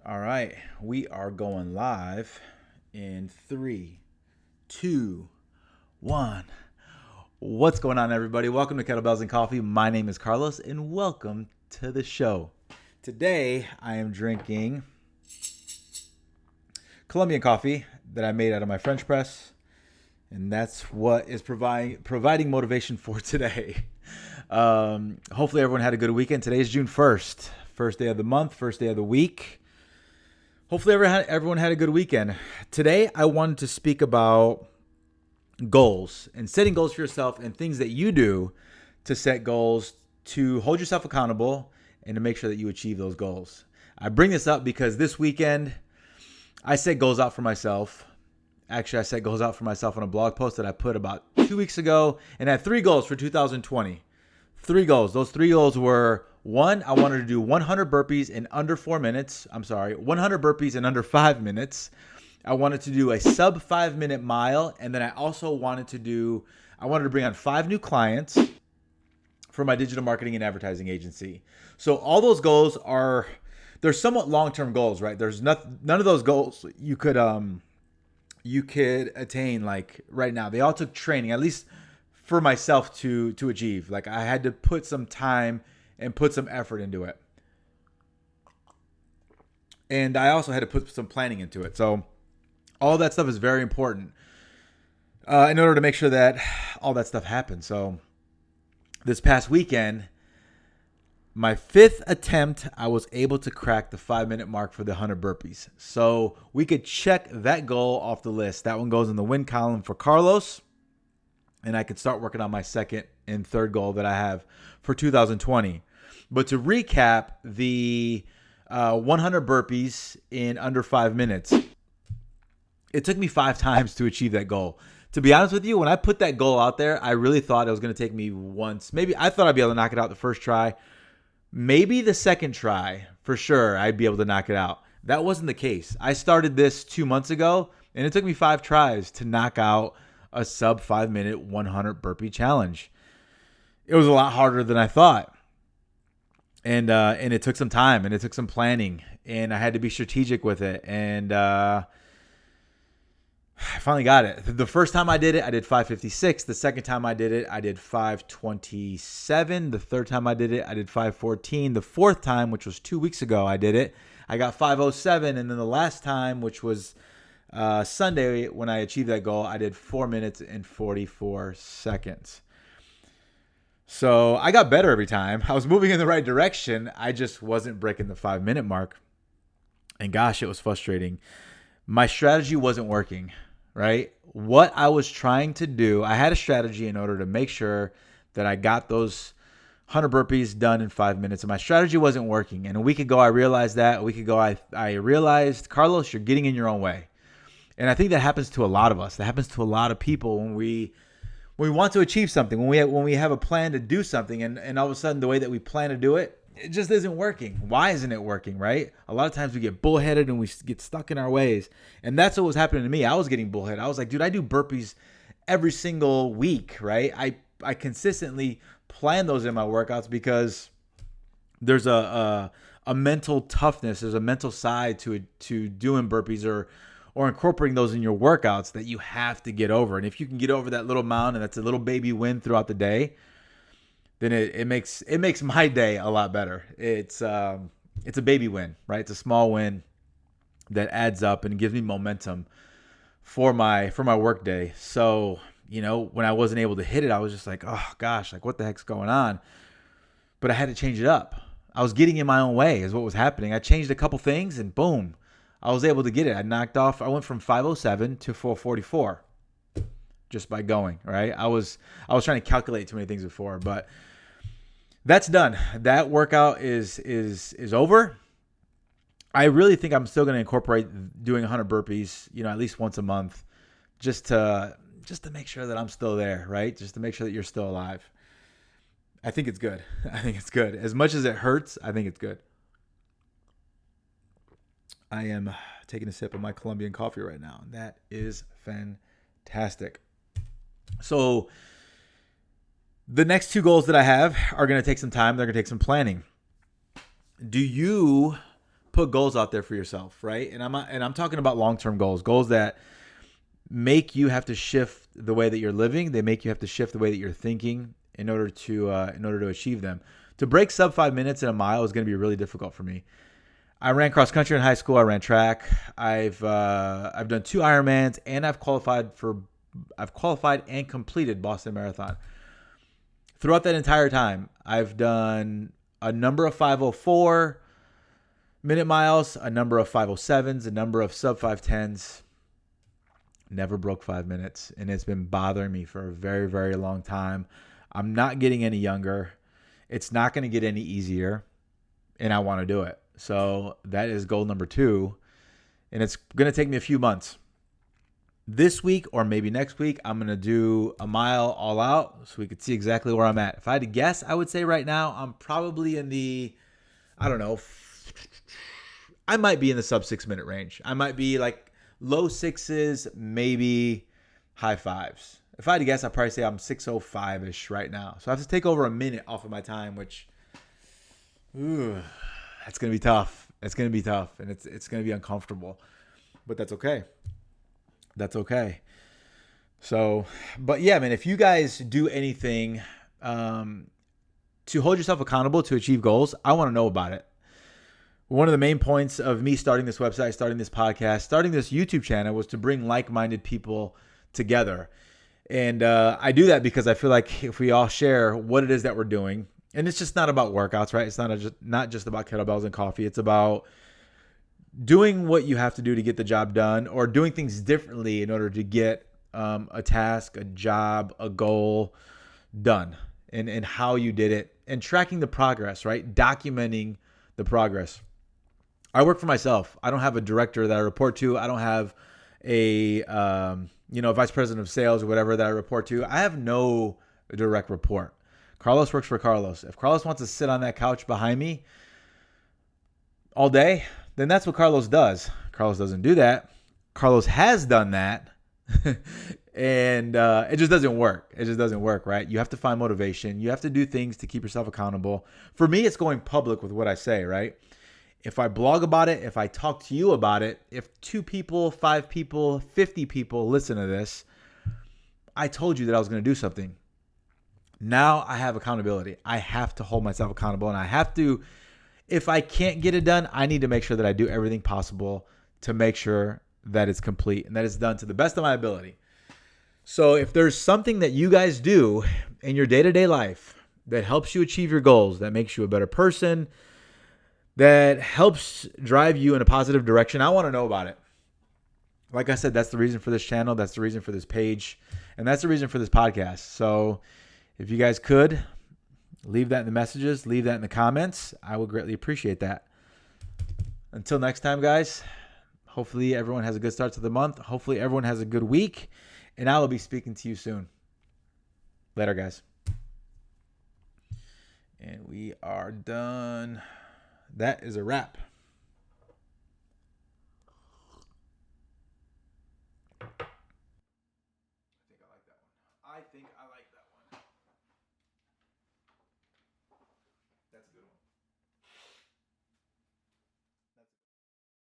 All right, we are going live in three, two, one. What's going on, everybody? Welcome to Kettlebells and Coffee. My name is Carlos, and welcome to the show. Today, I am drinking Colombian coffee that I made out of my French press, and that's what is providing motivation for today. Hopefully, everyone had a good weekend. Today is June 1st, first day of the month, first day of the week. Hopefully everyone had a good weekend. Today, I wanted to speak about goals and setting goals for yourself and things that you do to set goals to hold yourself accountable and to make sure that you achieve those goals. I bring this up because this weekend, I set goals out for myself. Actually, I set goals out for myself on a blog post that I put about 2 weeks ago, and I had 3 goals for 2020. 3 goals. Those 3 goals were: 1, I wanted to do 100 burpees in under 4 minutes. 100 burpees in under 5 minutes. I wanted to do a sub 5-minute mile. And then I also wanted to bring on 5 new clients for my digital marketing and advertising agency. So all those goals they're somewhat long-term goals, right? There's none of those goals you could attain like right now. They all took training, at least for myself to achieve. Like, I had to put some time and put some effort into it. And I also had to put some planning into it. So all that stuff is very important in order to make sure that all that stuff happens. So this past weekend, my 5th attempt, I was able to crack the 5-minute mark for the 100 burpees. So we could check that goal off the list. That one goes in the win column for Carlos. And I could start working on my 2nd and 3rd goal that I have for 2020. But to recap, the 100 burpees in under 5 minutes, it took me 5 times to achieve that goal. To be honest with you, when I put that goal out there, I really thought it was going to take me once. Maybe I thought I'd be able to knock it out the first try. Maybe the 2nd try, for sure, I'd be able to knock it out. That wasn't the case. I started this 2 months ago, and it took me 5 tries to knock out a sub 5-minute 100 burpee challenge. It was a lot harder than I thought. And it took some time, and it took some planning, and I had to be strategic with it. And I finally got it. The first time I did it, I did 5:56. The second time I did it, I did 5:27. The third time I did it, I did 5:14. The fourth time, which was 2 weeks ago, I did it, I got 5:07. And then the last time, which was Sunday, when I achieved that goal, I did 4 minutes and 44 seconds. So I got better every time. I was moving in the right direction. I just wasn't breaking the 5-minute mark. And gosh, it was frustrating. My strategy wasn't working, right? What I was trying to do, I had a strategy in order to make sure that I got those 100 burpees done in 5 minutes, and my strategy wasn't working. And a week ago, I realized that. A week ago, I realized, Carlos, you're getting in your own way. And I think that happens to a lot of us. That happens to a lot of people when we want to achieve something, when we have a plan to do something, and all of a sudden the way that we plan to do it, it just isn't working. Why isn't it working, right? A lot of times we get bullheaded and we get stuck in our ways. And that's what was happening to me. I was getting bullheaded. I was like, dude, I do burpees every single week, right? I consistently plan those in my workouts because there's a mental toughness, there's a mental side to doing burpees or incorporating those in your workouts that you have to get over. And if you can get over that little mountain, and that's a little baby win throughout the day, then it makes my day a lot better. It's a baby win, right? It's a small win that adds up and gives me momentum for my work day. So, when I wasn't able to hit it, I was just like, oh gosh, like what the heck's going on? But I had to change it up. I was getting in my own way is what was happening. I changed a couple things and boom, I was able to get it. I went from 5:07 to 4:44 just by going, right? I was trying to calculate too many things before, but that's done. That workout is over. I really think I'm still going to incorporate doing 100 burpees, at least once a month, just to make sure that I'm still there, right? Just to make sure that you're still alive. I think it's good. I think it's good. As much as it hurts, I think it's good. I am taking a sip of my Colombian coffee right now. That is fantastic. So the next 2 goals that I have are going to take some time. They're going to take some planning. Do you put goals out there for yourself, right? And I'm talking about long-term goals, goals that make you have to shift the way that you're living. They make you have to shift the way that you're thinking in order to achieve them. To break sub 5 minutes in a mile is going to be really difficult for me. I ran cross country in high school. I ran track. I've done 2 Ironmans, and I've qualified and completed Boston Marathon. Throughout that entire time, I've done a number of 5:04 minute miles, a number of 5:07s, a number of sub 5:10s. Never broke 5 minutes, and it's been bothering me for a very, very long time. I'm not getting any younger. It's not going to get any easier, and I want to do it. So that is goal number 2, and it's going to take me a few months. This week or maybe next week, I'm going to do a mile all out so we could see exactly where I'm at. If I had to guess, I would say right now I'm probably in the, I don't know, I might be in the sub 6 minute range. I might be like low 6s, maybe high 5s. If I had to guess, I'd probably say I'm 6:05-ish right now. So I have to take over a minute off of my time, which, that's going to be tough. It's going to be tough, and it's going to be uncomfortable. But that's okay. That's okay. So, but yeah, man, if you guys do anything to hold yourself accountable to achieve goals, I want to know about it. One of the main points of me starting this website, starting this podcast, starting this YouTube channel was to bring like-minded people together. And I do that because I feel like if we all share what it is that we're doing, and it's just not about workouts, right? It's not just about kettlebells and coffee. It's about doing what you have to do to get the job done, or doing things differently in order to get a task, a job, a goal done, and how you did it, and tracking the progress, right? Documenting the progress. I work for myself. I don't have a director that I report to. I don't have a vice president of sales or whatever that I report to. I have no direct report. Carlos works for Carlos. If Carlos wants to sit on that couch behind me all day, then that's what Carlos does. Carlos doesn't do that. Carlos has done that, and it just doesn't work. It just doesn't work, right? You have to find motivation. You have to do things to keep yourself accountable. For me, it's going public with what I say, right? If I blog about it, if I talk to you about it, if 2 people, 5 people, 50 people listen to this, I told you that I was going to do something. Now I have accountability. I have to hold myself accountable, and I have to, if I can't get it done, I need to make sure that I do everything possible to make sure that it's complete and that it's done to the best of my ability. So if there's something that you guys do in your day-to-day life that helps you achieve your goals, that makes you a better person, that helps drive you in a positive direction, I want to know about it. Like I said, that's the reason for this channel. That's the reason for this page. And that's the reason for this podcast. So if you guys could, leave that in the messages. Leave that in the comments. I would greatly appreciate that. Until next time, guys, hopefully everyone has a good start to the month. Hopefully everyone has a good week. And I will be speaking to you soon. Later, guys. And we are done. That is a wrap. I think I like that one.